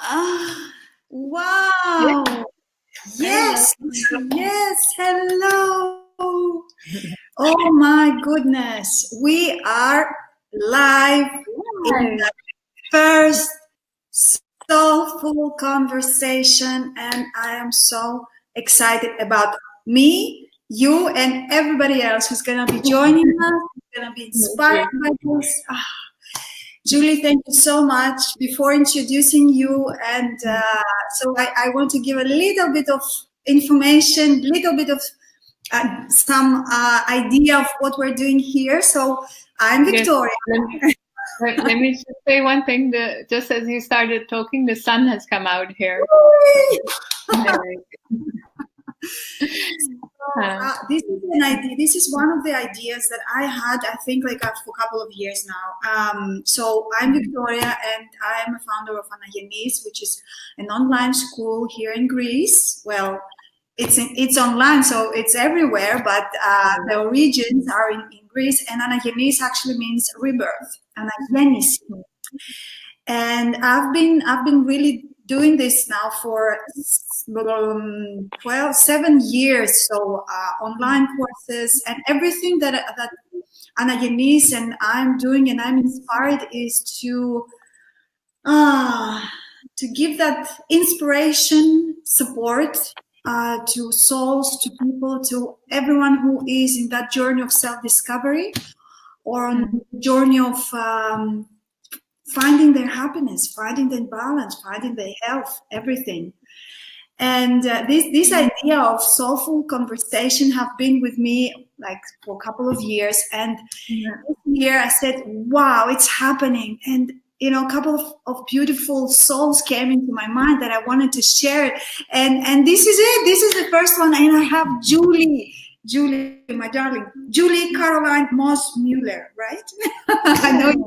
Ah, wow. Yes, yes. Hello. Oh my goodness. We are live in the first soulful conversation, and I am so excited about me, you, and everybody else who's going to be joining us, who's going to be inspired by this. Julie, thank you so much. Before introducing you, and so I want to give a little bit of information, little bit of some idea of what we're doing here. So I'm Victoria. Yes. Let me just say one thing. Just as you started talking, the sun has come out here. This is an idea. This is one of the ideas that I had, I think, for a couple of years now. So I'm Victoria, and I am a founder of Anayanis, which is an online school here in Greece. Well, it's online, so it's everywhere, but the origins are in Greece, and Anayanis actually means rebirth. Anayanis. And I've been really doing this now for 7 years. So online courses and everything that Anayanis and I'm doing, and I'm inspired, is to give that inspiration, support to souls, to people, to everyone who is in that journey of self-discovery or on the journey of finding their happiness, finding their balance, finding their health, everything. And this idea of soulful conversation have been with me for a couple of years. And this year I said, wow, it's happening. And a couple of beautiful souls came into my mind that I wanted to share it. And this is it. This is the first one. And I have Julie, my darling, Julie Carolien Mosmuller, right? I know you.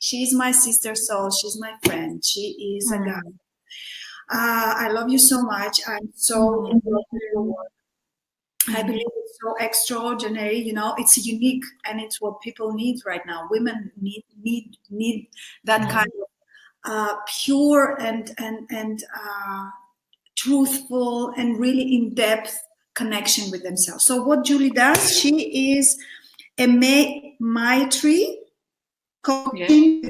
She's my sister soul. She's my friend. She is a guide. I love you so much. I'm so in love with your work. I believe it's so extraordinary. It's unique, and it's what people need right now. Women need that kind of pure and truthful and really in-depth connection with themselves. So what Julie does, she is a Maitri coaching.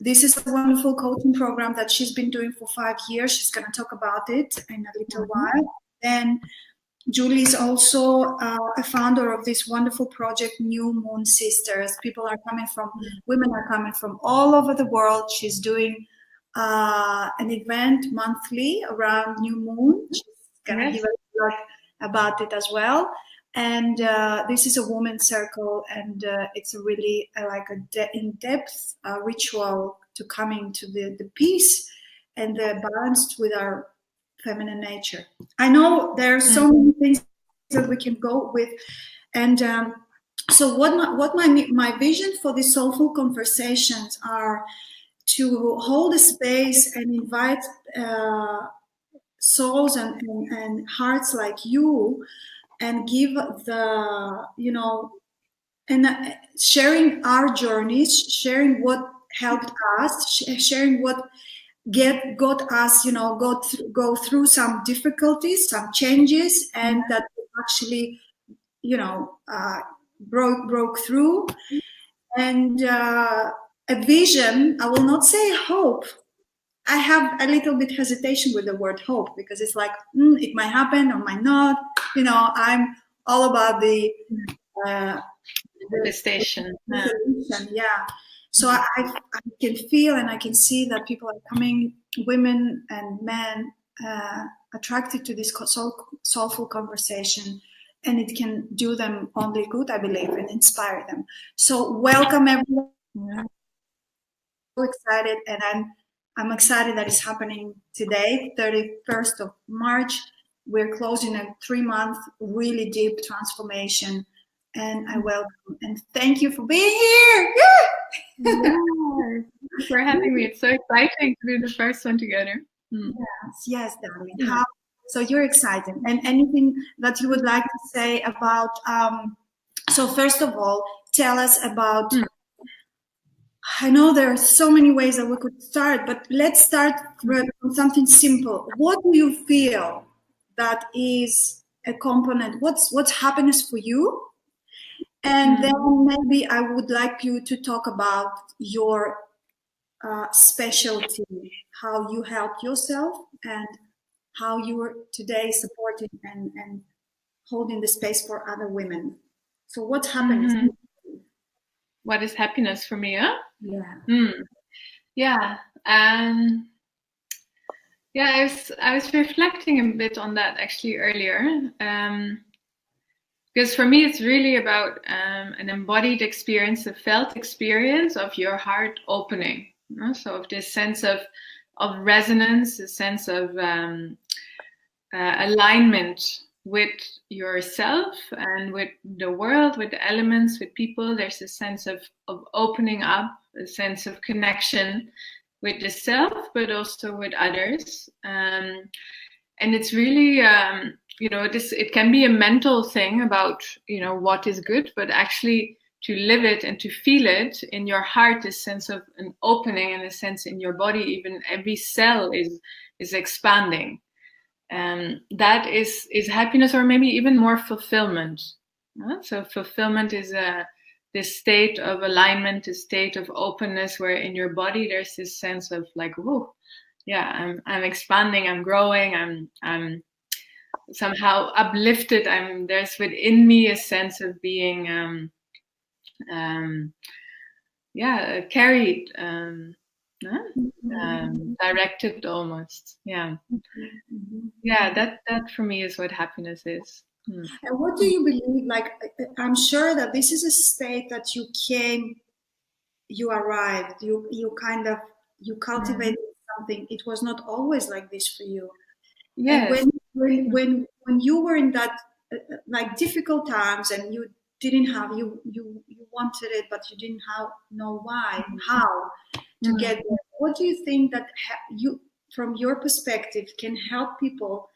This is a wonderful coaching program that she's been doing for 5 years. She's going to talk about it in a little while. Then Julie is also a founder of this wonderful project, New Moon Sisters. Women are coming from all over the world. She's doing an event monthly around New Moon. She's going to give us a lot about it as well. And this is a women's circle, and it's a really in-depth ritual to coming to the peace and the balance with our feminine nature. I know there are so many things that we can go with, and so what my vision for these soulful conversations are to hold a space and invite souls and hearts like you, and give and sharing our journeys, sharing what helped us, sharing what got us, go through some difficulties, some changes, and that actually, broke through. And a vision, I will not say hope. I have a little bit hesitation with the word hope, because it's like, it might happen or might not. I'm all about the station. Yeah. So I can feel and I can see that people are coming, women and men, attracted to this soulful conversation, and it can do them only good, I believe, and inspire them. So welcome everyone. I'm so excited, and I'm excited that it's happening today, 31st of March. We're closing a 3-month really deep transformation, and I welcome and thank you for being here. Yes, for having me. It's so exciting to do the first one together. Yes, darling. So you're excited, and anything that you would like to say about? So first of all, tell us about I know there are so many ways that we could start, but let's start from something simple. What do you feel that is a component? What's happiness for you? And then maybe I would like you to talk about your specialty, how you help yourself, and how you are today supporting and holding the space for other women. So what's happiness? What is happiness for me? Huh? Yeah. Yeah. Yeah, I was reflecting a bit on that actually earlier. Because for me, it's really about an embodied experience, a felt experience of your heart opening. You know? So of this sense of resonance, a sense of alignment with yourself and with the world, with the elements, with people. There's a sense of opening up, a sense of connection with the self, but also with others. And it's really, it can be a mental thing about, what is good, but actually to live it and to feel it in your heart, this sense of an opening, and a sense in your body, even every cell is expanding. That is happiness, or maybe even more fulfillment. So fulfillment is this state of alignment, a state of openness, where in your body there's this sense of like, whoa, yeah, I'm expanding, I'm growing, I'm somehow uplifted. There's within me a sense of being, carried, directed almost. Yeah. Yeah, that for me is what happiness is. And what do you believe? Like, I'm sure that this is a state that you arrived, you cultivated something. It was not always like this for you. Yes. And when you were in that like difficult times, and you didn't have you wanted it, but you didn't know how to get there. What do you think that you, from your perspective, can help people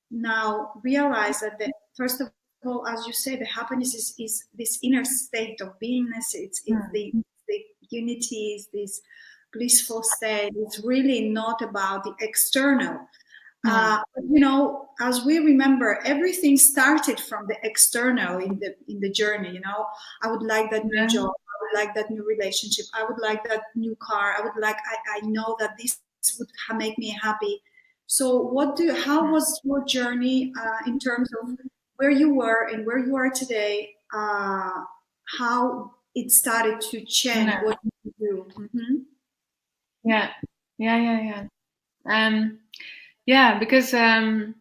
now realize that first of all, as you say, the happiness is this inner state of beingness. It's the unity, is this blissful state. It's really not about the external. As we remember, everything started from the external in the journey. I would like that new job. I would like that new relationship. I would like that new car. I know that this would make me happy. So how was your journey in terms of where you were and where you are today? How it started to change? What did you do? Mm-hmm. Yeah. Because I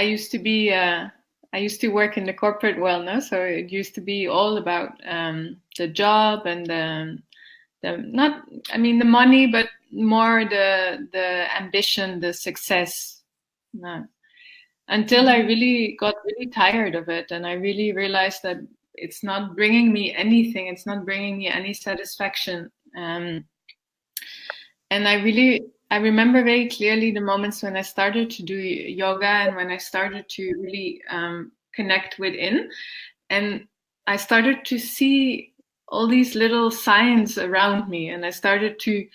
used to be I used to work in the corporate world now, so it used to be all about the job and the money, but more the ambition, the success. Until I really got really tired of it, and I really realized that it's not bringing me anything. It's not bringing me any satisfaction. And I remember very clearly the moments when I started to do yoga, and when I started to really connect within, and I started to see all these little signs around me, and I started to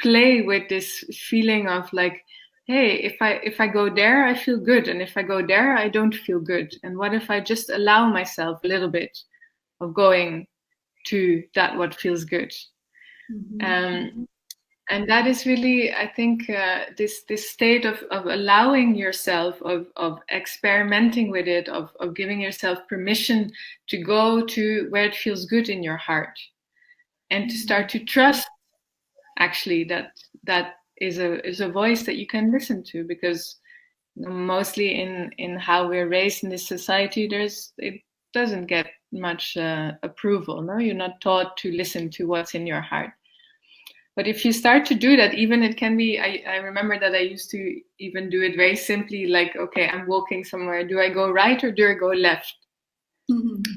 play with this feeling of like, hey, if I go there, I feel good, and if I go there, I don't feel good. And what if I just allow myself a little bit of going to that what feels good? And that is really, I think, this state of allowing yourself, of experimenting with it, of giving yourself permission to go to where it feels good in your heart, and to start to trust, actually, that is a voice that you can listen to, because mostly in how we're raised in this society, it doesn't get much approval. No, you're not taught to listen to what's in your heart. But if you start to do that, even it can be, I remember that I used to even do it very simply, like, okay, I'm walking somewhere. Do I go right or do I go left?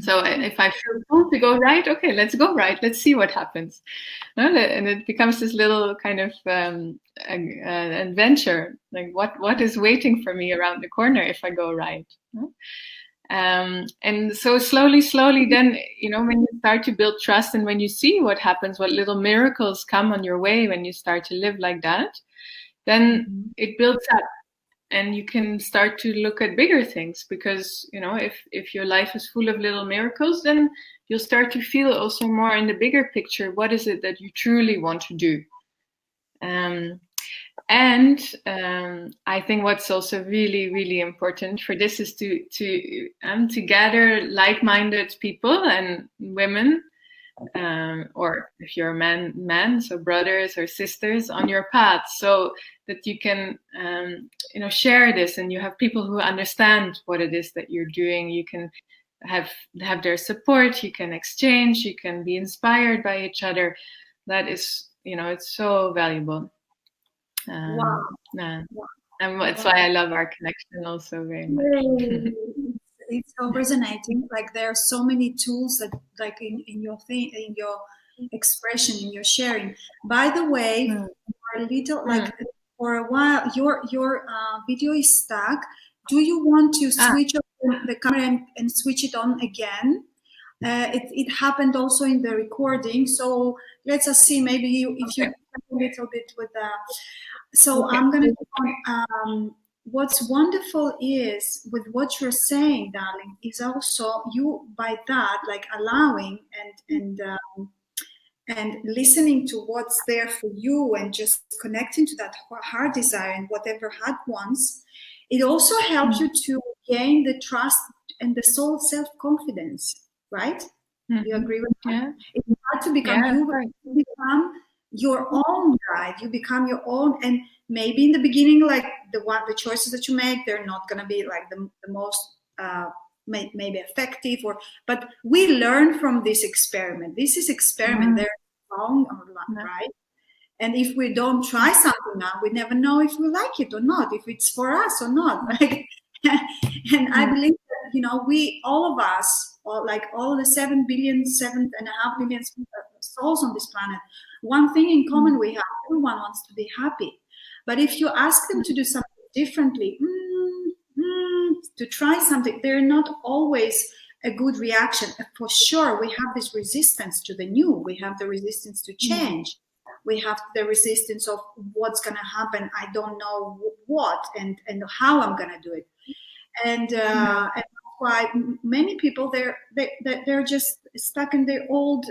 So if I feel cool to go right, okay, let's go right. Let's see what happens. And it becomes this little kind of adventure. Like what is waiting for me around the corner if I go right? And so slowly, then, when you start to build trust and when you see what happens, what little miracles come on your way when you start to live like that, then it builds up and you can start to look at bigger things, because, if your life is full of little miracles, then you'll start to feel also more in the bigger picture, what is it that you truly want to do? And I think what's also really, really important for this is to gather like-minded people and women, or if you're a man, so brothers or sisters on your path, so that you can, share this, and you have people who understand what it is that you're doing. You can have their support. You can exchange. You can be inspired by each other. That is, it's so valuable. Wow. And that's why I love our connection also very much. It's so resonating. Like, there are so many tools that, like, in your thing, in your expression, in your sharing. By the way, for a little, like, for a while, your video is stuck. Do you want to switch off the camera and switch it on again? It happened also in the recording. So let's just see. Maybe if you a little bit with that. So I'm going to. What's wonderful is, with what you're saying, darling, is also you, by that, like, allowing and listening to what's there for you, and just connecting to that heart desire and whatever heart wants. It also helps you to gain the trust and the soul self-confidence, right? You agree with that? Yeah. It's hard to become you become your own guide. You become your own, and maybe in the beginning, like, the choices that you make, they're not going to be like the most maybe effective, but we learn from this experiment. This is experiment. They're wrong or not, right? And if we don't try something now, we never know if we like it or not, if it's for us or not, right? And I believe that, we, all of us, like all the 7.5 billion souls on this planet, one thing in common we have: everyone wants to be happy. But if you ask them to do something differently, to try something, they're not always a good reaction. For sure, we have this resistance to the new. We have the resistance to change. We have the resistance of what's going to happen. I don't know what and how I'm going to do it. And that's why many people, they're just stuck in their old,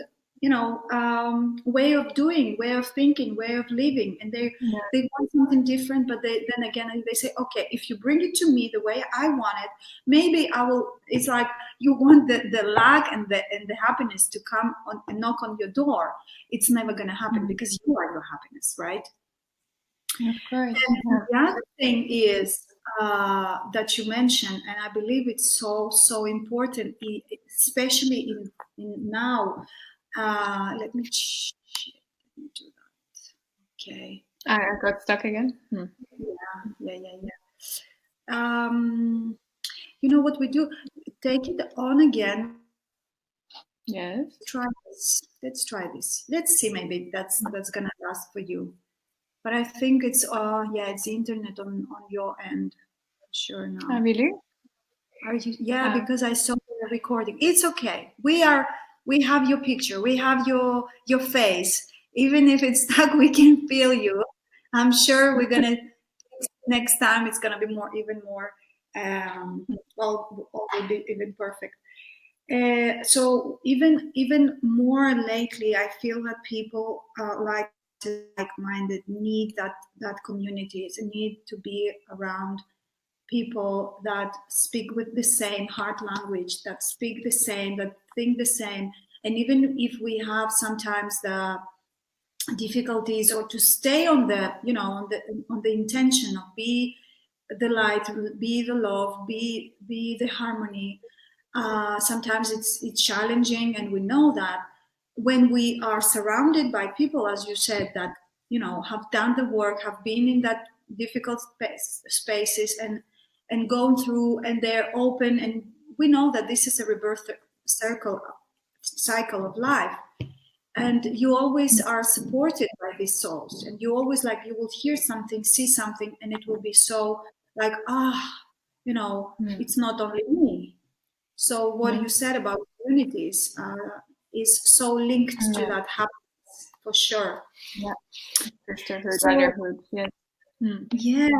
way of doing, way of thinking, way of living, and they want something different. But then again they say, okay, if you bring it to me the way I want it, maybe I will. It's like you want the luck and the happiness to come on and knock on your door. It's never going to happen, because you are your happiness, right? Of course. And the other thing is that you mentioned, and I believe it's so important, especially in now. Let me do that. Okay. I got stuck again. Yeah. You know what we do? Take it on again. Yes. Let's try this. Let's see. Maybe that's gonna last for you. But I think it's it's the internet on your end. Sure now. Oh, really? Are you? Yeah, because I saw the recording. It's okay. We have your picture. We have your face. Even if it's stuck, we can feel you. I'm sure we're gonna next time. It's gonna be even more. All will be even perfect. So even more lately, I feel that people like-minded need that communities, need to be around people that speak with the same heart language, that speak the same, that think the same. And even if we have sometimes the difficulties, or to stay on the on the intention of be the light, be the love, be the harmony, sometimes it's challenging. And we know that when we are surrounded by people, as you said, that have done the work, have been in that difficult spaces and gone through, and they're open, and we know that this is a rebirth cycle of life, and you always are supported by these souls, and you always, like, you will hear something, see something, and it will be so like, it's not only me. So what you said about communities is so linked to that happiness, for sure. Yeah, sisterhood, brotherhood. Yes. Yes,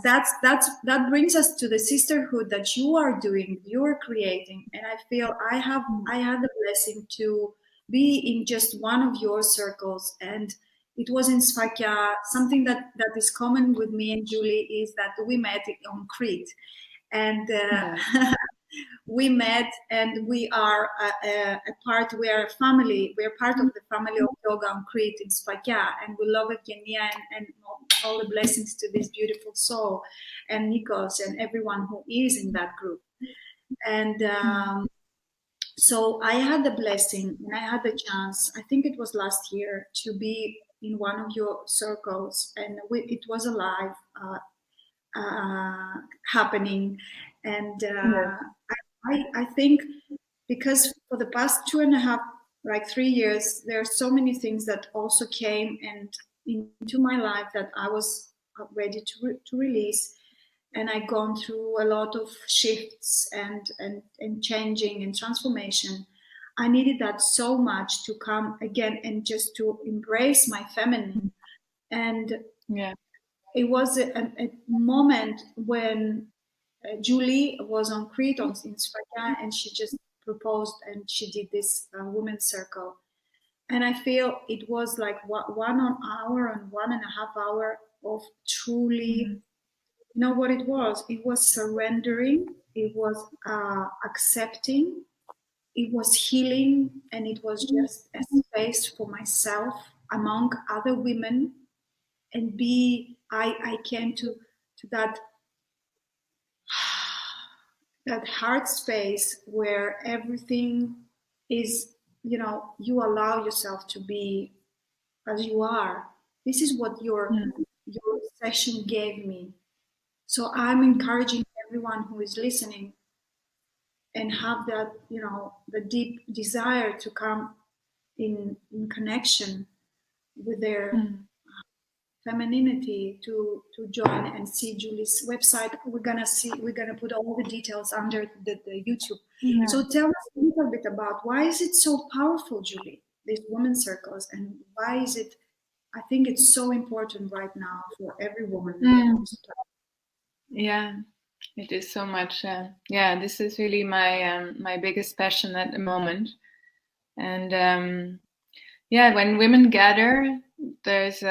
that brings us to the sisterhood that you are doing, you're creating, and I feel I had the blessing to be in just one of your circles, and it was in Sfakia. Something that is common with me and Julie is that we met on Crete, and we met, and we are a part. We are a family. We are part of the family of yoga on Crete in Sfakia, and we love Kenya and all the blessings to this beautiful soul, and Nikos and everyone who is in that group. And so I had the blessing and I had the chance, I think it was last year, to be in one of your circles, and it was alive, happening. And I think because for the past 2.5, like 3 years, there are so many things that also came and into my life that I was ready to release, and I've gone through a lot of shifts and changing and transformation. I needed that so much to come again and just to embrace my feminine. And it was a moment when Julie was on Crete in Sfakia, and she just proposed and she did this women's circle. And I feel it was like 1 hour and 1.5 hours of truly, you know what it was? It was surrendering, it was accepting, it was healing, and it was just a space for myself among other women. And I came to that heart space where everything is, you allow yourself to be as you are. This is what your session gave me. So I'm encouraging everyone who is listening and have that, the deep desire to come in connection with their femininity, to join and see Julie's website. We're gonna put all the details under the YouTube. So tell us a little bit about why is it so powerful, Julie, these women's circles, and why is it, I think it's so important right now for every woman. Yeah, it is so much. This is really my biggest passion at the moment. And when women gather, there's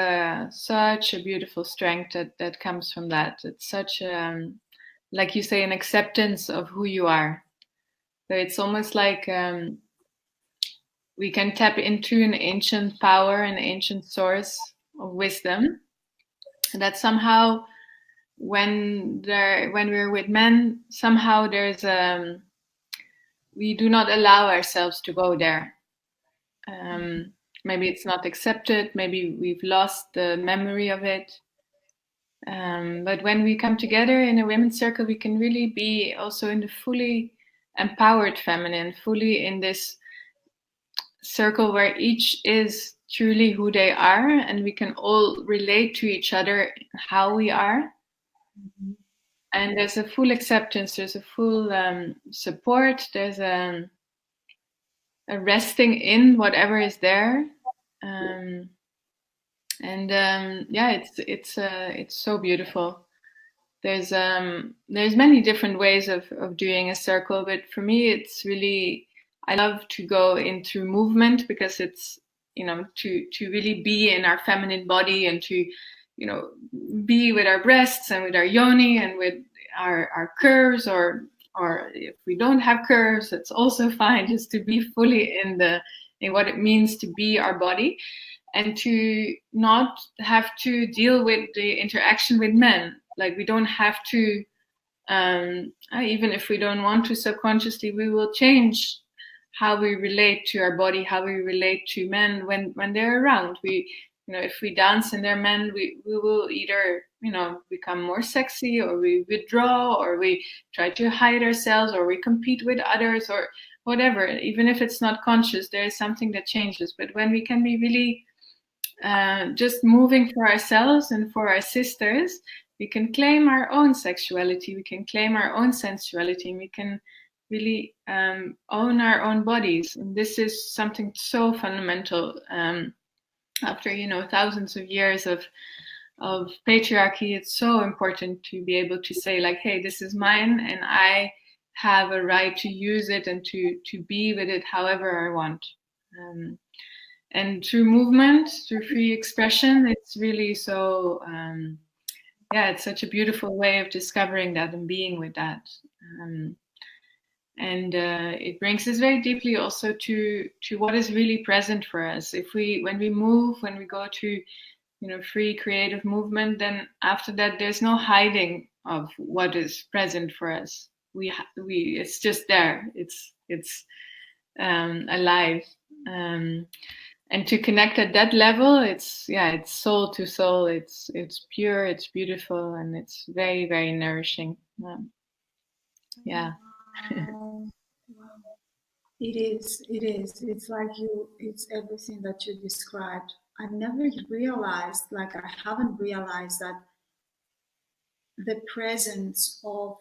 such a beautiful strength that comes from that. It's such like you say, an acceptance of who you are. So it's almost like we can tap into an ancient power, an ancient source of wisdom, and that somehow when we're with men, somehow there's we do not allow ourselves to go there. Maybe it's not accepted, maybe we've lost the memory of it. But when we come together in a women's circle, we can really be also in the fully empowered feminine, fully in this circle where each is truly who they are, and we can all relate to each other how we are. And there's a full acceptance, there's a full support, there's a resting in whatever is there. It's so beautiful. There's many different ways of doing a circle, but for me it's really, I love to go into movement because it's, to really be in our feminine body and to, be with our breasts and with our yoni and with our curves, or if we don't have curves, it's also fine, just to be fully in what it means to be our body, and to not have to deal with the interaction with men. Like, we don't have to, even if we don't want to, subconsciously we will change how we relate to our body, how we relate to men when they're around. If we dance and they're men, we will either, become more sexy, or we withdraw, or we try to hide ourselves, or we compete with others, or whatever. Even if it's not conscious, there is something that changes. But when we can be really just moving for ourselves and for our sisters, we can claim our own sexuality, we can claim our own sensuality, and we can really own our own bodies. And this is something so fundamental. After thousands of years of patriarchy, it's so important to be able to say, like, hey, this is mine, and I have a right to use it and to be with it however I want. And through movement, through free expression, it's really so it's such a beautiful way of discovering that and being with that. And it brings us very deeply also to what is really present for us. When we move, when we go to free creative movement, then after that there's no hiding of what is present for us. It's just there. It's alive. And to connect at that level, it's soul to soul. It's pure. It's beautiful, and it's very, very nourishing. Yeah. Wow. It is. It's like it's everything that you described. I never realized, like I haven't realized that the presence of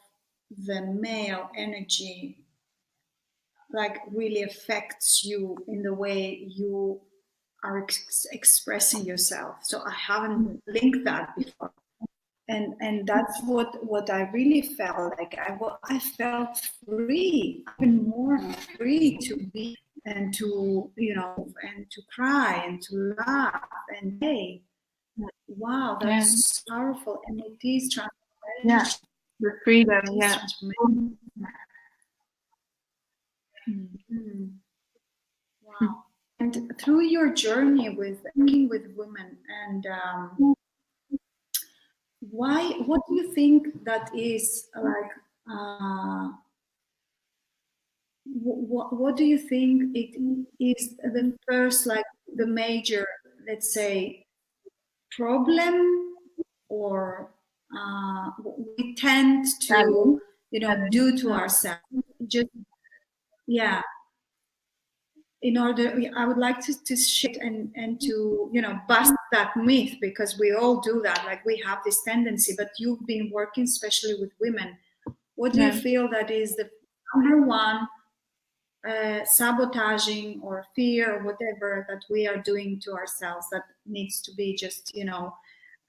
the male energy like really affects you in the way you are expressing yourself. So I haven't linked that before. And that's what I really felt like. I felt free, even more free to be and to and to cry and to laugh and hey, wow, that's powerful, and it is transformation. Yeah, the freedom. Yeah. Wow. And through your journey with working with women and what do you think that is like what do you think it is the first, like the major, let's say, problem, or we tend to do to ourselves, just in order, I would like to share and to bust that myth, because we all do that, like we have this tendency, but you've been working especially with women. What do you feel that is the number one sabotaging or fear or whatever that we are doing to ourselves that needs to be just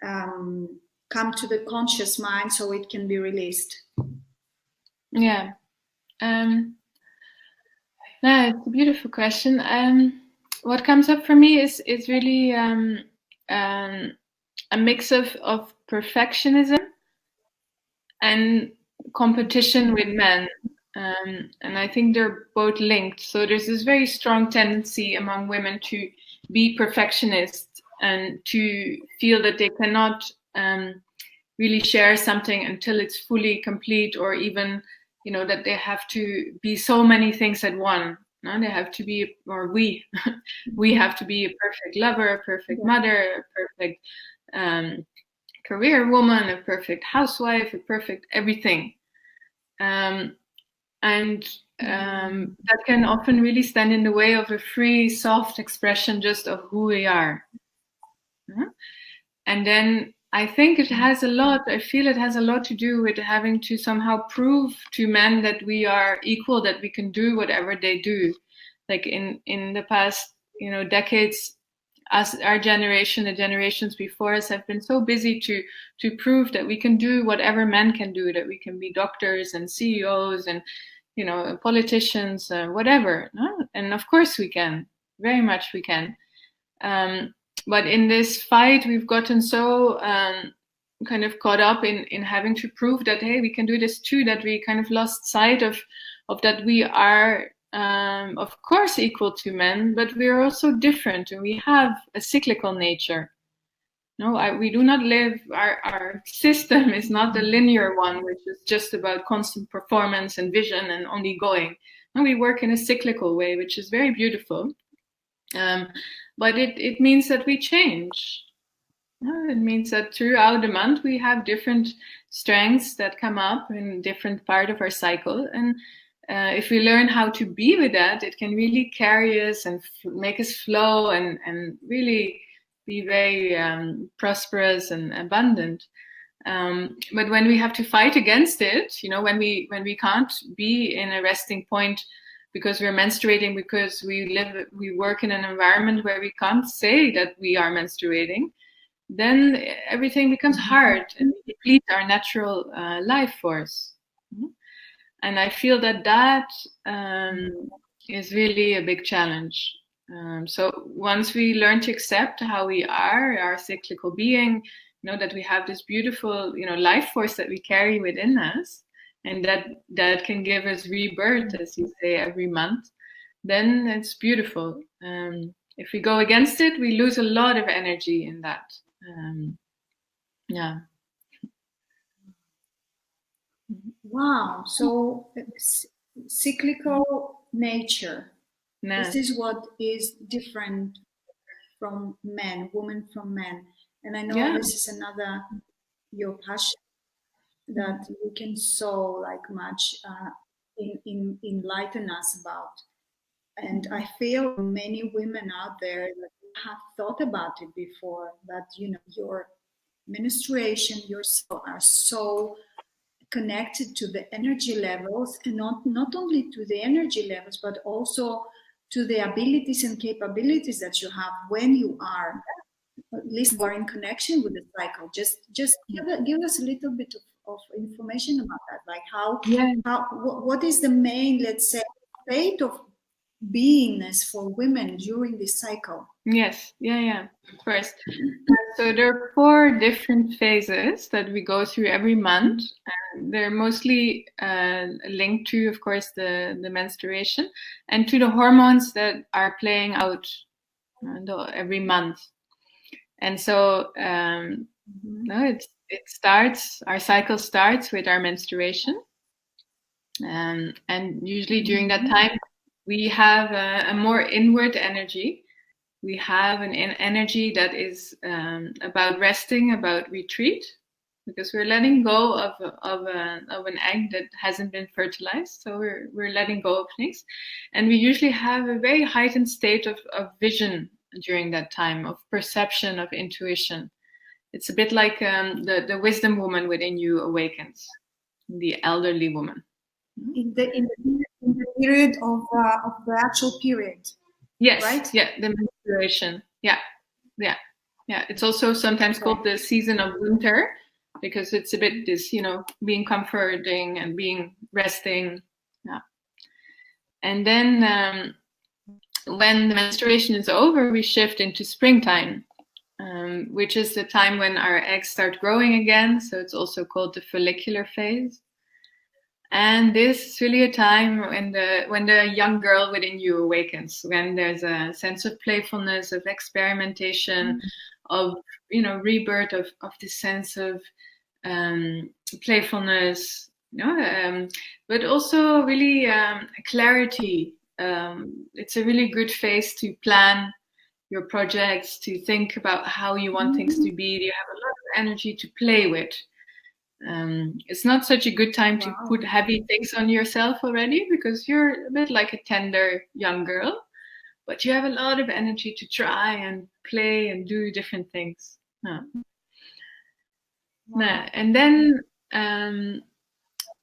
come to the conscious mind so it can be released? No, it's a beautiful question. What comes up for me is really a mix of perfectionism and competition with men. And I think they're both linked. So there's this very strong tendency among women to be perfectionists and to feel that they cannot really share something until it's fully complete, or even that they have to be so many things at once. No? They have to be, or we have to be a perfect lover, a perfect mother, a perfect career woman, a perfect housewife, a perfect everything. And that can often really stand in the way of a free, soft expression just of who we are. And then I think I feel it has a lot to do with having to somehow prove to men that we are equal, that we can do whatever they do. Like in the past, decades, as our generation, the generations before us have been so busy to prove that we can do whatever men can do, that we can be doctors and CEOs and, politicians, whatever. No? And of course we can, very much we can. But in this fight, we've gotten so kind of caught up in having to prove that, hey, we can do this too, that we kind of lost sight of that we are, of course, equal to men, but we are also different, and we have a cyclical nature. No, we do not live, our system is not a linear one, which is just about constant performance and vision and only going. No, we work in a cyclical way, which is very beautiful. But it means that we change. It means that throughout the month we have different strengths that come up in different part of our cycle. And if we learn how to be with that, it can really carry us and make us flow and really be very prosperous and abundant. But when we have to fight against it, when we can't be in a resting point because we're menstruating, because we work in an environment where we can't say that we are menstruating, then everything becomes hard and we deplete our natural life force. And I feel that is really a big challenge. So once we learn to accept how we are, our cyclical being, that we have this beautiful, life force that we carry within us, and that can give us rebirth, as you say, every month, then it's beautiful. If we go against it, we lose a lot of energy in that. Yeah. Wow. So cyclical nature. Nah. This is what is different from men, women from men. And I know this is another, your passion, that you can so much enlighten us about. And I feel many women out there that have thought about it before, that your menstruation, your cycle are so connected to the energy levels, and not only to the energy levels, but also to the abilities and capabilities that you have when you are, at least you are in connection with the cycle. Just give us a little bit of information about that, like what is the main, let's say, state of beingness for women during this cycle? Yes, of course. So there are 4 different phases that we go through every month, and they're mostly linked to, of course, the menstruation and to the hormones that are playing out every month. And so our cycle starts with our menstruation, and usually during that time we have a more inward energy. We have an energy that is about resting, about retreat, because we're letting go of an egg that hasn't been fertilized. So we're letting go of things, and we usually have a very heightened state of vision during that time, of perception, of intuition. It's a bit like the wisdom woman within you awakens, the elderly woman. In the period of the actual period. Yes, right? Yeah, the menstruation. Yeah. It's also sometimes called the season of winter, because it's a bit this, being comforting and being resting. Yeah. And then when the menstruation is over, we shift into springtime, which is the time when our eggs start growing again. So it's also called the follicular phase. And this is really a time when the young girl within you awakens, when there's a sense of playfulness, of experimentation, of rebirth, of this sense of playfulness, but also really clarity. It's a really good phase to plan your projects, to think about how you want things to be. You have a lot of energy to play with. It's not such a good time to put heavy things on yourself already, because you're a bit like a tender young girl, but you have a lot of energy to try and play and do different things. And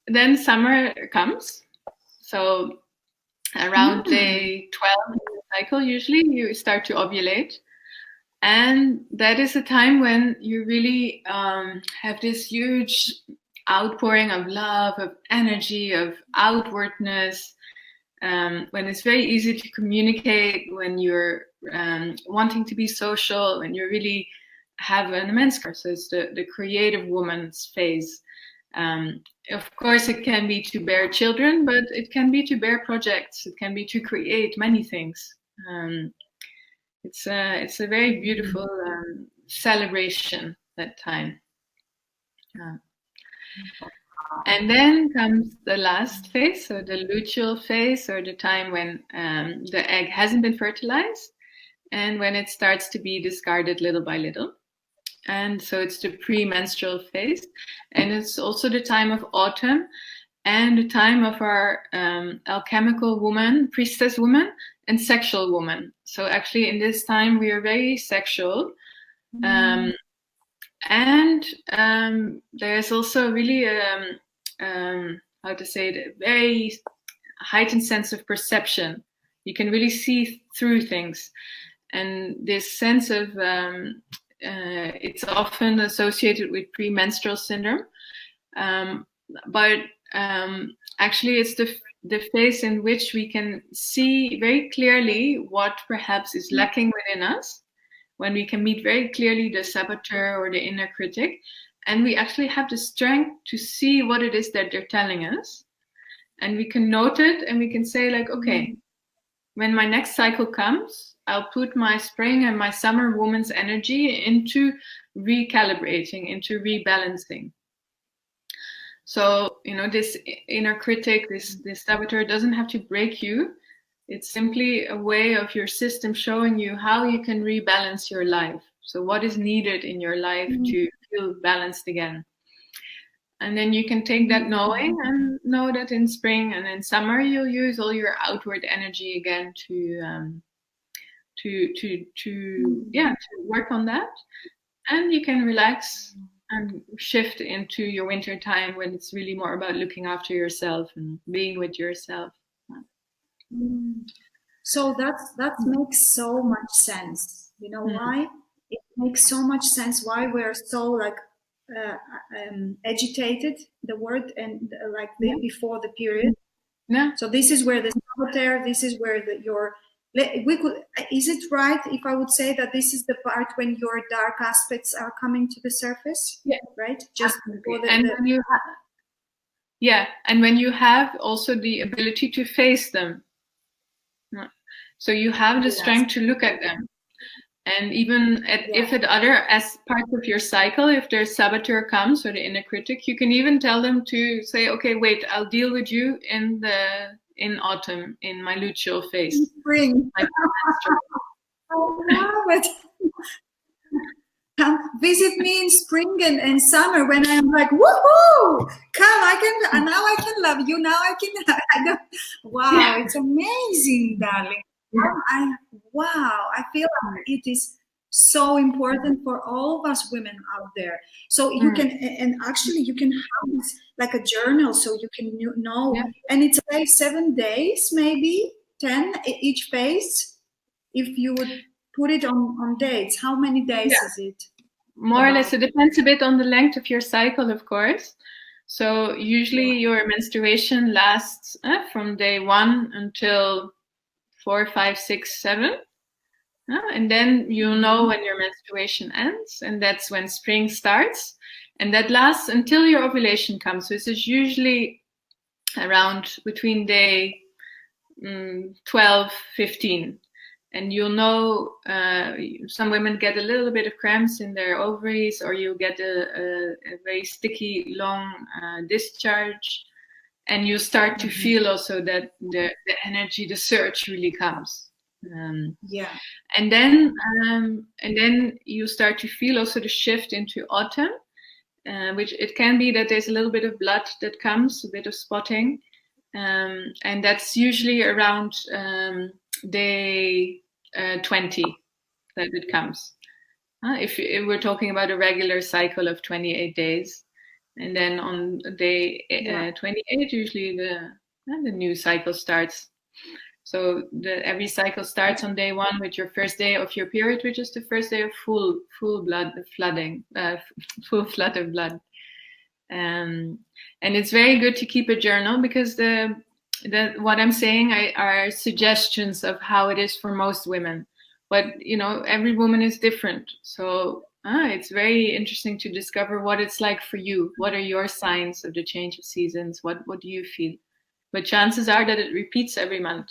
then summer comes. So around day 12 in the cycle, usually you start to ovulate. And that is a time when you really have this huge outpouring of love, of energy, of outwardness, when it's very easy to communicate, when you're wanting to be social, when you really have an immense care. So it's the creative woman's phase. Of course, it can be to bear children, but it can be to bear projects. It can be to create many things. It's a very beautiful celebration, that time. And then comes the last phase, so the luteal phase, or the time when the egg hasn't been fertilized, and when it starts to be discarded little by little. And so it's the premenstrual phase, and it's also the time of autumn, and the time of our alchemical woman, priestess woman, and sexual woman. So actually in this time we are very sexual. And there's also really how to say it, a very heightened sense of perception. You can really see through things, and this sense of it's often associated with premenstrual syndrome, but actually it's the phase in which we can see very clearly what perhaps is lacking within us, when we can meet very clearly the saboteur or the inner critic, and we actually have the strength to see what it is that they're telling us, and we can note it, and we can say like, okay, when my next cycle comes, I'll put my spring and my summer woman's energy into recalibrating, into rebalancing. So, this inner critic, this saboteur doesn't have to break you. It's simply a way of your system showing you how you can rebalance your life. So what is needed in your life to feel balanced again? And then you can take that knowing and know that in spring and in summer you'll use all your outward energy again to work on that. And you can relax and shift into your winter time, when it's really more about looking after yourself and being with yourself. So that makes so much sense. You know why? It makes so much sense why we're so like agitated, the word, and before the period. Yeah. So this is where the saboteur, this is where is it right if I would say that this is the part when your dark aspects are coming to the surface? Yeah. Right? Just before and when you have also the ability to face them. So you have the strength to look at them. And even if at other as parts of your cycle, if their saboteur comes or the inner critic, you can even tell them to say, okay, wait, I'll deal with you in autumn, in my luteal phase. Spring. I love it. Come visit me in spring and summer when I'm like, woohoo! Come, now I can love you. Now I can. Wow, it's amazing, darling. I feel like it is so important for all of us women out there. So you can, and actually you can have this like a journal, so you can know, and it's like 7 days, maybe 10 each phase. If you would put it on dates, how many days is it? More or less, it depends a bit on the length of your cycle, of course. So usually your menstruation lasts from day 1 until 4, 5, 6, 7. And then you'll know when your menstruation ends, and that's when spring starts. And that lasts until your ovulation comes. So this is usually around between day 12, 15. And you'll know some women get a little bit of cramps in their ovaries, or you'll get a very sticky, long discharge. And you start to feel also that the energy, the surge really comes. And then you start to feel also the shift into autumn, which it can be that there's a little bit of blood that comes, a bit of spotting. And that's usually around day 20 that it comes. If we're talking about a regular cycle of 28 days. And then on day 28, usually the new cycle starts. So every cycle starts on day 1 with your first day of your period, which is the first day of full blood flooding, full flood of blood. And it's very good to keep a journal, because what I'm saying are suggestions of how it is for most women. But every woman is different. So it's very interesting to discover what it's like for you. What are your signs of the change of seasons? What do you feel? But chances are that it repeats every month.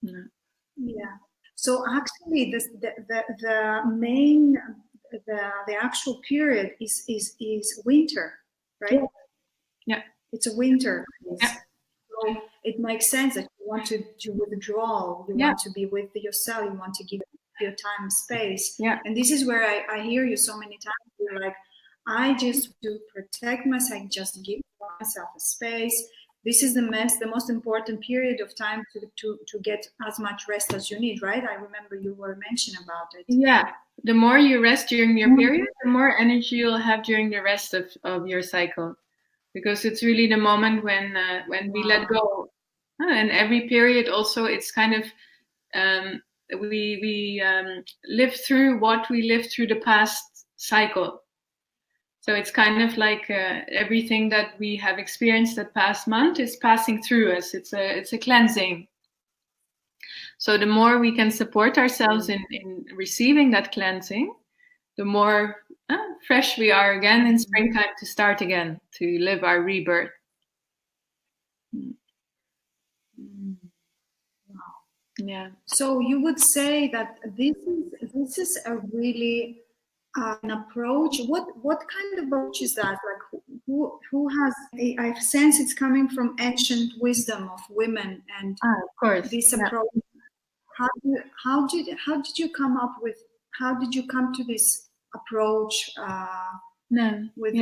Yeah. So actually, the main the actual period is winter, right? Yeah. It's a winter. Yeah. So it makes sense that you want to withdraw. You want to be with yourself. You want to give your time and space. Yeah. And this is where I hear you so many times. You're like, I just do protect myself. I just give myself a space. this is the most important period of time to get as much rest as you need, right? I remember you were mentioning about it. Yeah, the more you rest during your period, the more energy you'll have during the rest of your cycle, because it's really the moment when we let go. And every period also, it's kind of we live through what we lived through the past cycle. So it's kind of like everything that we have experienced that past month is passing through us. It's a cleansing. So the more we can support ourselves in receiving that cleansing, the more fresh we are again in springtime to start again, to live our rebirth. Wow. Yeah. So you would say that this is a really an approach. What kind of approach is that? Like who has? I sense it's coming from ancient wisdom of women, and of course, this approach. Yeah. How did you come up with? How did you come to this approach with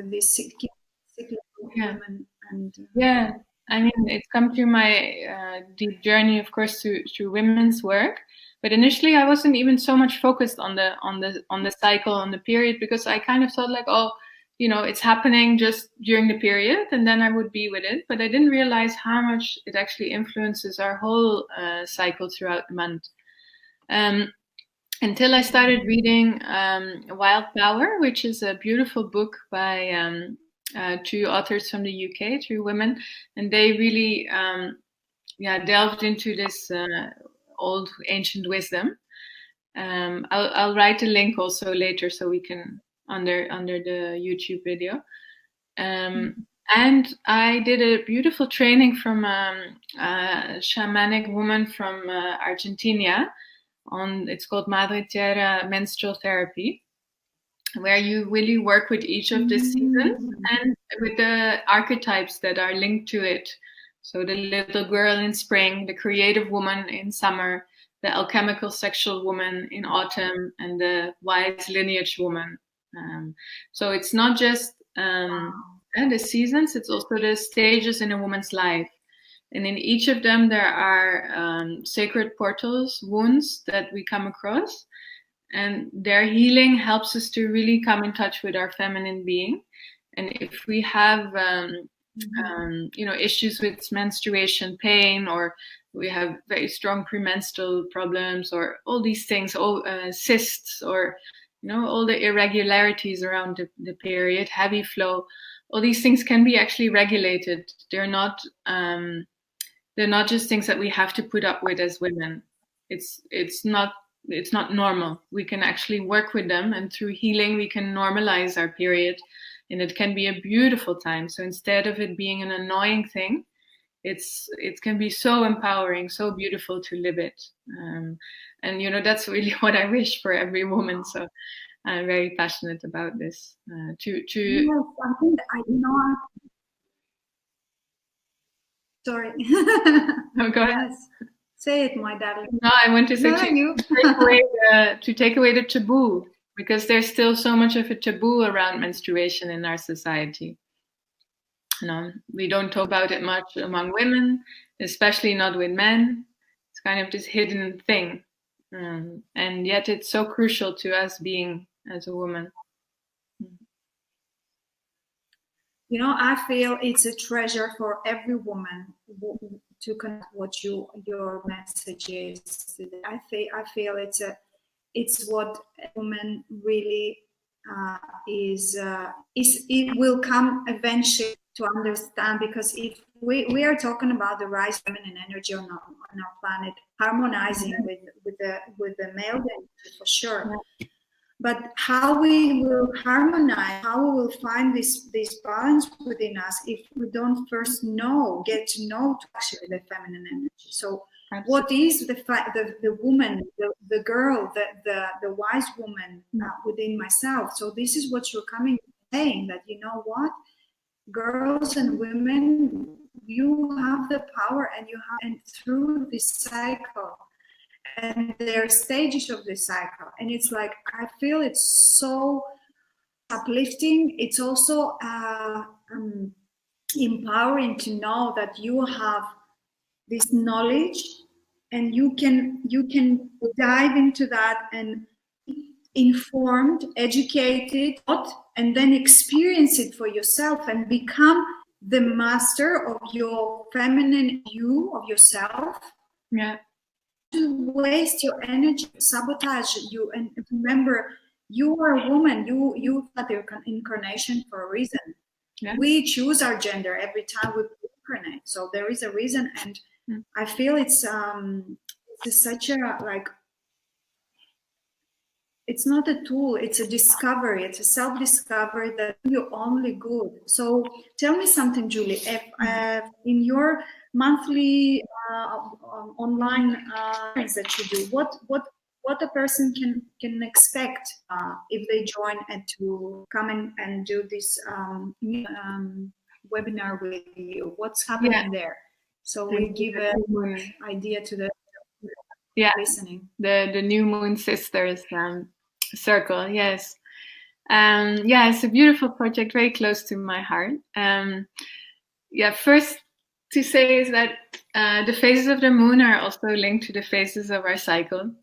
this cyclical women? And I mean, it's come through my deep journey, of course, through women's work. But initially, I wasn't even so much focused on the cycle, on the period, because I kind of thought like, oh, you know, it's happening just during the period, and then I would be with it. But I didn't realize how much it actually influences our whole cycle throughout the month. Until I started reading Wild Power, which is a beautiful book by two authors from the UK, two women, and they really delved into this old ancient wisdom. I'll write a link also later so we can under the YouTube video. And I did a beautiful training from a shamanic woman from Argentina. It's called Madre Tierra Menstrual Therapy, where you really work with each of the seasons and with the archetypes that are linked to it. So the little girl in spring, the creative woman in summer, the alchemical sexual woman in autumn, and the wise lineage woman. So it's not just the seasons, it's also the stages in a woman's life. And in each of them, there are sacred portals, wounds that we come across. And their healing helps us to really come in touch with our feminine being. And if we have, issues with menstruation pain, or we have very strong premenstrual problems, or all these things, cysts, or all the irregularities around the period, heavy flow, all these things can be actually regulated. They're not just things that we have to put up with as women. It's not normal. We can actually work with them, and through healing we can normalize our period, and it can be a beautiful time. So instead of it being an annoying thing, it can be so empowering, so beautiful to live it. And that's really what I wish for every woman. So I'm very passionate about this. Yes, I think I know. Sorry. No, go ahead. Yes. Say it, my darling. No, I want to say to take away the taboo, because there's still so much of a taboo around menstruation in our society. We don't talk about it much among women, especially not with men. It's kind of this hidden thing, and yet it's so crucial to us being as a woman. I feel it's a treasure for every woman to connect what your message is. I feel it's what a woman really is. It will come eventually to understand, because if we are talking about the rise of feminine energy on our planet, harmonizing with the male energy for sure. Yeah. But how we will harmonize, how we will find this balance within us if we don't first get to know actually the feminine energy. So absolutely. What is the woman, the girl, the wise woman within myself? So this is what you're coming saying, that what, girls and women, you have the power, and through this cycle. And there are stages of this cycle, and it's like, I feel it's so uplifting. It's also empowering to know that you have this knowledge and you can dive into that and informed, educated, and then experience it for yourself and become the master of your feminine you of yourself. Yeah. To waste your energy, sabotage you, and remember, you are a woman. You had your incarnation for a reason. Yeah. We choose our gender every time we incarnate, so there is a reason, and I feel it's such a like. It's not a tool, it's a discovery, it's a self-discovery that you're only good. So tell me something, Julie, if in your monthly online that you do, what a person can expect if they join and to come and do this webinar with you? What's happening there? So we give an idea to the listening. The New Moon Sisters circle, yes. It's a beautiful project, very close to my heart. First to say is that the phases of the moon are also linked to the phases of our cycle.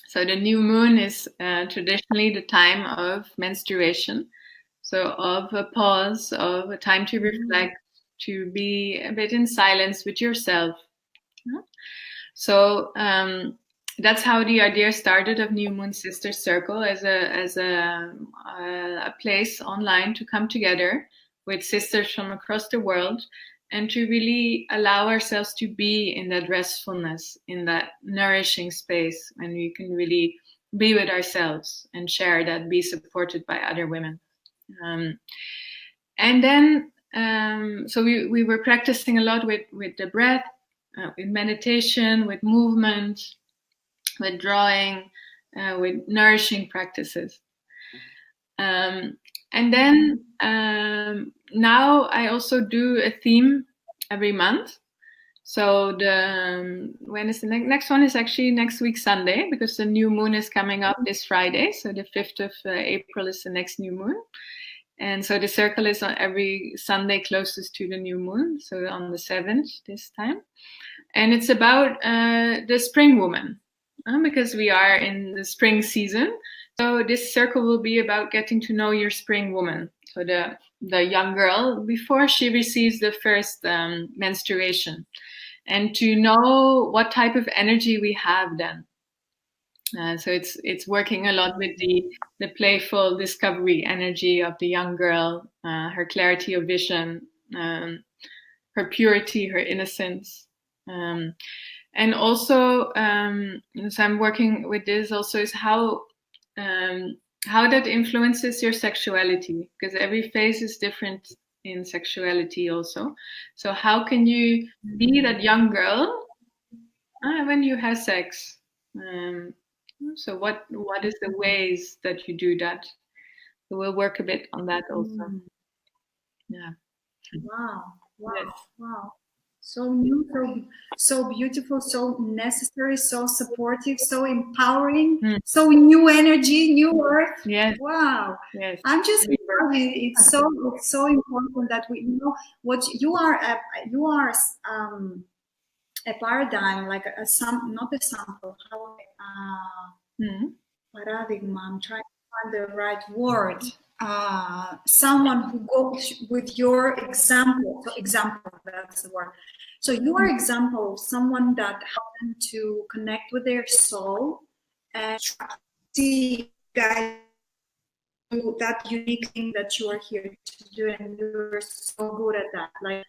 So the new moon is traditionally the time of menstruation, so of a pause, of a time to reflect, to be a bit in silence with yourself. So that's how the idea started of New Moon Sisters Circle, as a place online to come together with sisters from across the world and to really allow ourselves to be in that restfulness, in that nourishing space, when we can really be with ourselves and share that, be supported by other women. And then, so we were practicing a lot with the breath, with meditation, with movement, with drawing, with nourishing practices. And then now I also do a theme every month. So when is the next one is actually next week Sunday, because the new moon is coming up this Friday. So the 5th of April is the next new moon. And so the circle is on every Sunday closest to the new moon. So on the 7th this time. And it's about the spring woman, because we are in the spring season. So this circle will be about getting to know your spring woman. So the young girl before she receives the first menstruation, and to know what type of energy we have then. So it's working a lot with the playful discovery energy of the young girl, her clarity of vision, her purity, her innocence. And also, so I'm working with this also, is how that influences your sexuality, because every phase is different in sexuality also. So how can you be that young girl when you have sex? So what is the ways that you do that? So we'll work a bit on that also. Yeah. Wow. Yes. Wow. So new, so beautiful, so necessary, so supportive, so empowering, so new energy, new earth. Yes. Wow. Yes. I'm just it's so important that we know what you are. You are a paradigm, like not a sample. Paradigm. I'm trying to find the right word. Someone who goes with your example. So example, that's the word. So you are example of someone that helped them to connect with their soul and see guide that unique thing that you are here to do, and you're so good at that. Like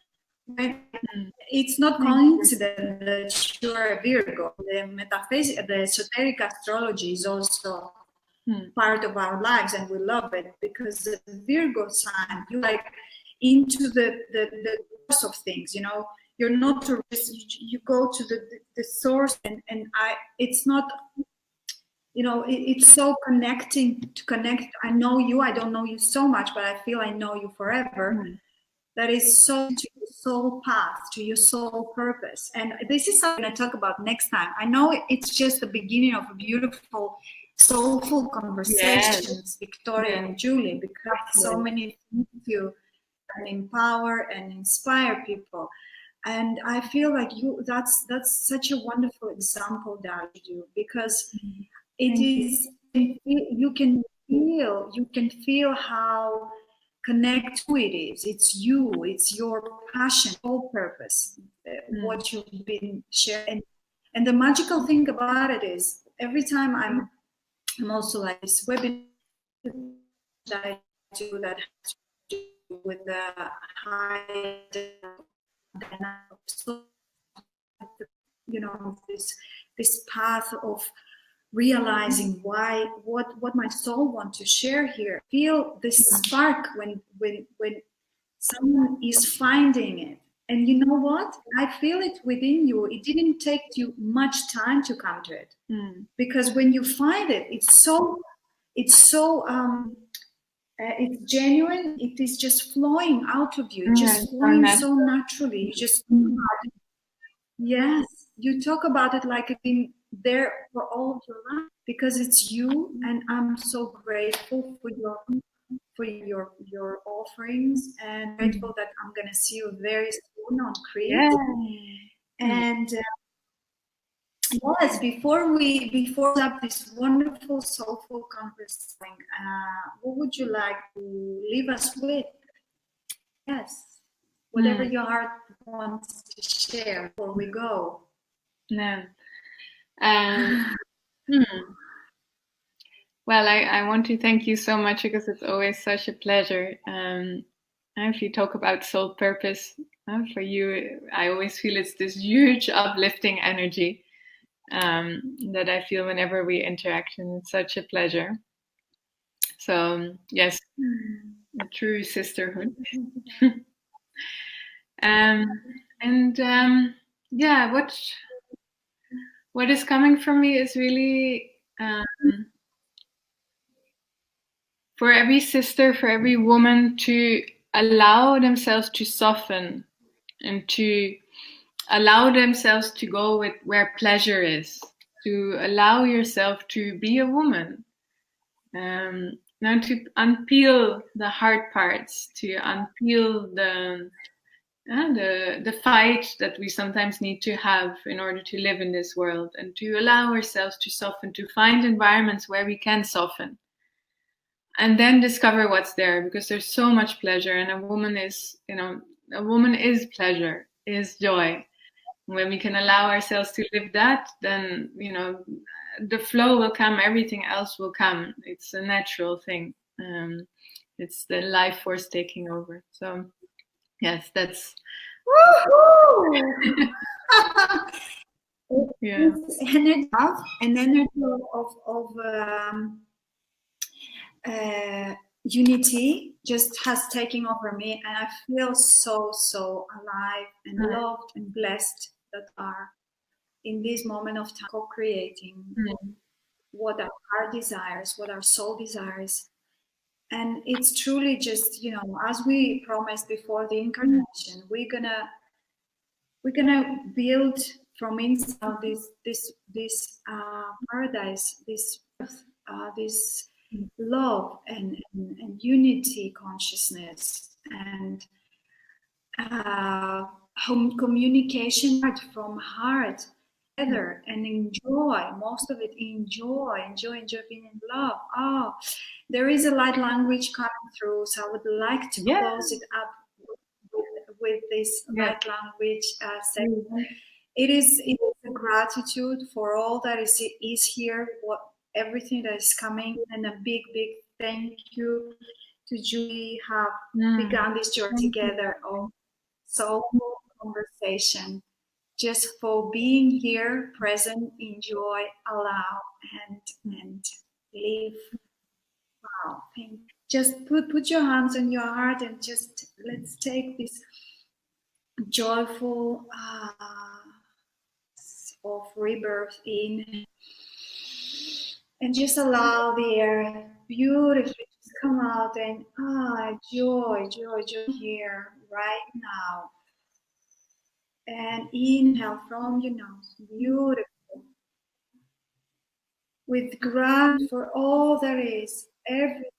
it's not coincidence that you're a Virgo. The metaphysics, the esoteric astrology is also part of our lives, and we love it because the Virgo sign, you like into the source of things. You know, you're not to you go to the source, and it's not. You know, it's so connecting to connect. I know you. I don't know you so much, but I feel I know you forever. That is so to your soul path, to your soul purpose. And this is something I talk about next time. I know it's just the beginning of a beautiful, soulful conversations, Victoria and Julie, because so many things and empower and inspire people. And I feel like that's such a wonderful example that you do, because it is, you can feel how connect to it is. It's you, it's your passion, whole purpose, what you've been sharing. And the magical thing about it is, every time I'm also like this webinar that I do that has to do with the high, you know, this path of realizing what my soul wants to share here. Feel this spark when someone is finding it. And you know what? I feel it within you. It didn't take you much time to come to it, because when you find it, it's genuine. It is just flowing out of you. It's just flowing so naturally. You just yes, you talk about it like it's been there for all of your life, because it's you. And I'm so grateful for your offerings, and grateful that I'm gonna see you very soon on Crete. And yes, before we up this wonderful soulful conversation, what would you like to leave us with? Yes, whatever your heart wants to share before we go. Well, I want to thank you so much, because it's always such a pleasure. If you talk about soul purpose, for you, I always feel it's this huge uplifting energy that I feel whenever we interact, and it's such a pleasure. So yes, a true sisterhood. Yeah, what is coming from me is really for every sister, for every woman, to allow themselves to soften and to allow themselves to go with where pleasure is, to allow yourself to be a woman. Now to unpeel the hard parts, to unpeel the fight that we sometimes need to have in order to live in this world, and to allow ourselves to soften, to find environments where we can soften, and then discover what's there, because there's so much pleasure, and a woman is pleasure, is joy. When we can allow ourselves to live that, then the flow will come, everything else will come. It's a natural thing. It's the life force taking over. So yes, that's yeah. An energy of unity just has taken over me, and I feel so alive and loved and blessed that are in this moment of time co-creating what our heart desires, what our soul desires. And it's truly just, as we promised before the incarnation, we're gonna build from inside this paradise, this earth, this love and unity consciousness, and communication from heart together, and enjoy most of it. Enjoy being in love. Oh, there is a light language coming through, so I would like to close it up with this light language segment. It is a gratitude for all that is here, everything that is coming, and a big thank you to Julie. Have begun this journey together of soulful conversation, just for being here, present, enjoy, allow, and live. Wow, thank you. Just put your hands on your heart, and just let's take this joyful of rebirth in, and just allow the air beautifully just come out, and joy here right now. And inhale from your nose, beautiful, with gratitude for all there is, everything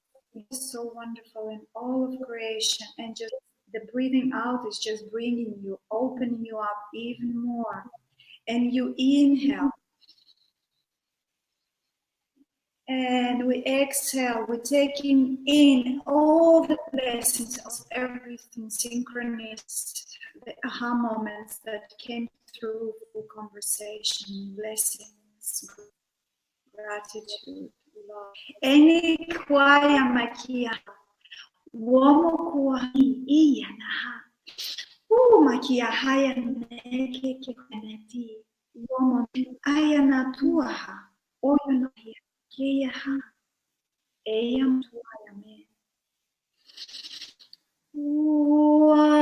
is so wonderful in all of creation, and just The breathing out is just bringing you, opening you up even more. And you inhale. And we exhale, we're taking in all the blessings of everything, synchronous, the aha moments that came through full conversation, blessings, gratitude, love. Any kwaya makia, womo kuahi iya naha, makia haya neke ke kweneti, womo aya natuaha, oyo no hia. Keyaha, eyam tuayame. Uayanaya.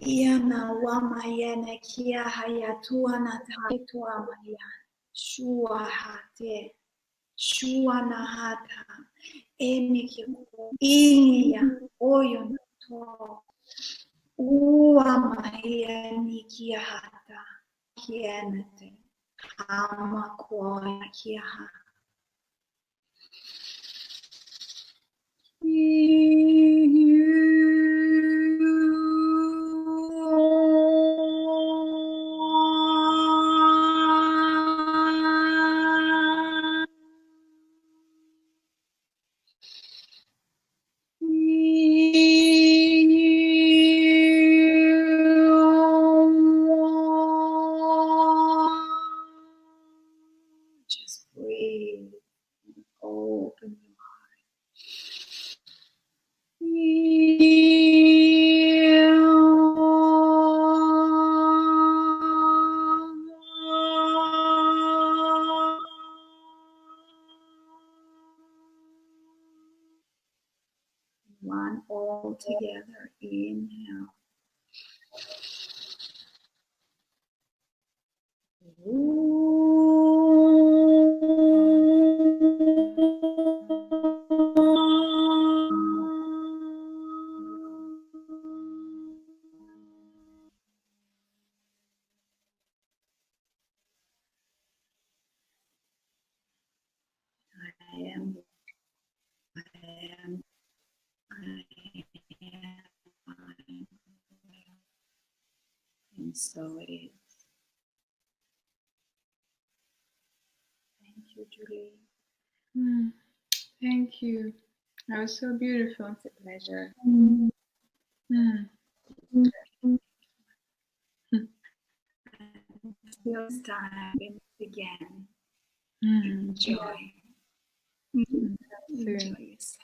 Yana wamayana kia hayatua na taitwa maya shua hate shua na hata eni kiku inya oyo na to ua maya ni kia hata kienete ama kwa kia hata Just breathe, open your heart. One all together, inhale. I am. And so it is. Thank you, Julie. Thank you. That was so beautiful. It's a pleasure. Until this time again. Enjoy. Enjoy yourself.